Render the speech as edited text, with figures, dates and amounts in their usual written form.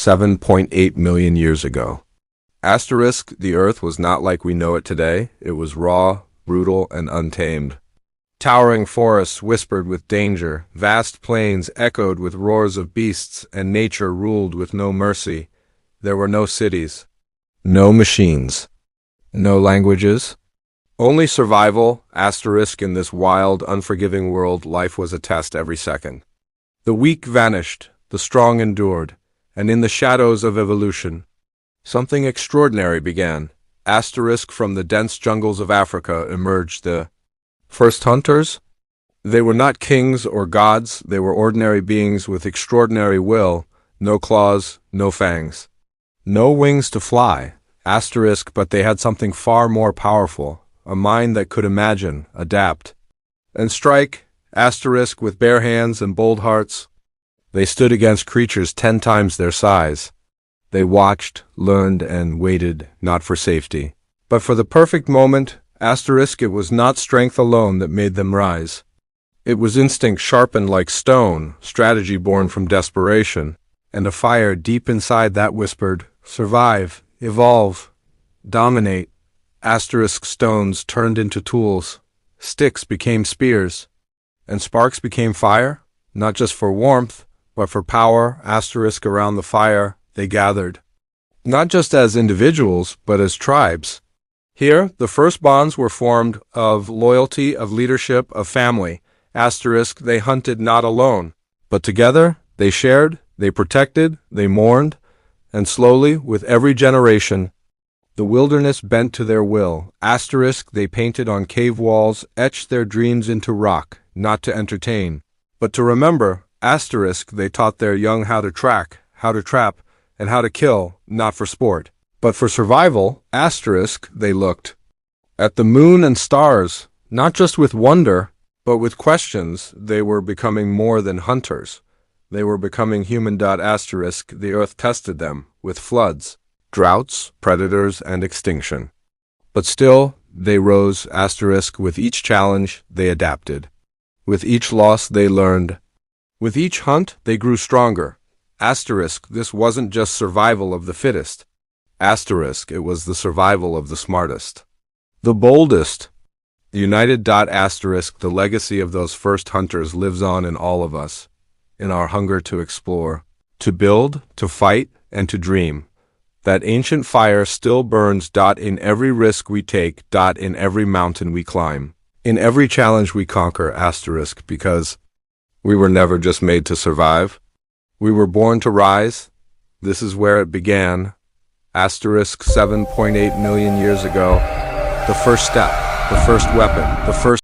7.8 million years ago. Asterisk, the Earth was not like we know it today. It was raw, brutal, and untamed. Towering forests whispered with danger, vast plains echoed with roars of beasts, and nature ruled with no mercy. There were no cities, no machines, no languages. Only survival, asterisk, in this wild, unforgiving world. Life was a test every second. The weak vanished, the strong endured, and in the shadows of evolution, something extraordinary began. Asterisk, from the dense jungles of Africa emerged the first hunters. They were not kings or gods, they were ordinary beings with extraordinary will, no claws, no fangs, no wings to fly, asterisk, but they had something far more powerful, a mind that could imagine, adapt, and strike, asterisk, with bare hands and bold hearts. They stood against creatures 10 times their size. They watched, learned, and waited, not for safety, but for the perfect moment. Asterisk, it was not strength alone that made them rise. It was instinct sharpened like stone, strategy born from desperation, and a fire deep inside that whispered, survive, evolve, dominate. Asterisk, stones turned into tools, sticks became spears, and sparks became fire, not just for warmth, but for power. Asterisk, around the fire, they gathered, not just as individuals, but as tribes. Here, the first bonds were formed of loyalty, of leadership, of family. Asterisk, they hunted not alone, but together. They shared, they protected, they mourned, and slowly, with every generation, the wilderness bent to their will. Asterisk, they painted on cave walls, etched their dreams into rock, not to entertain, but to remember. Asterisk, they taught their young how to track, how to trap, and how to kill, not for sport, but for survival. Asterisk, they looked at the moon and stars, not just with wonder, but with questions. They were becoming more than hunters. They were becoming human. Asterisk, the earth tested them with floods, droughts, predators, and extinction. But still, they rose. Asterisk, with each challenge, they adapted. With each loss, they learned. With each hunt, they grew stronger. Asterisk, this wasn't just survival of the fittest. Asterisk, it was the survival of the smartest, the boldest. United. Asterisk, the legacy of those first hunters lives on in all of us, in our hunger to explore, to build, to fight, and to dream. That ancient fire still burns. In every risk we take. In every mountain we climb, in every challenge we conquer. Asterisk, because we were never just made to survive. We were born to rise. This is where it began. Asterisk, 7.8 million years ago. The first step, the first weapon, the first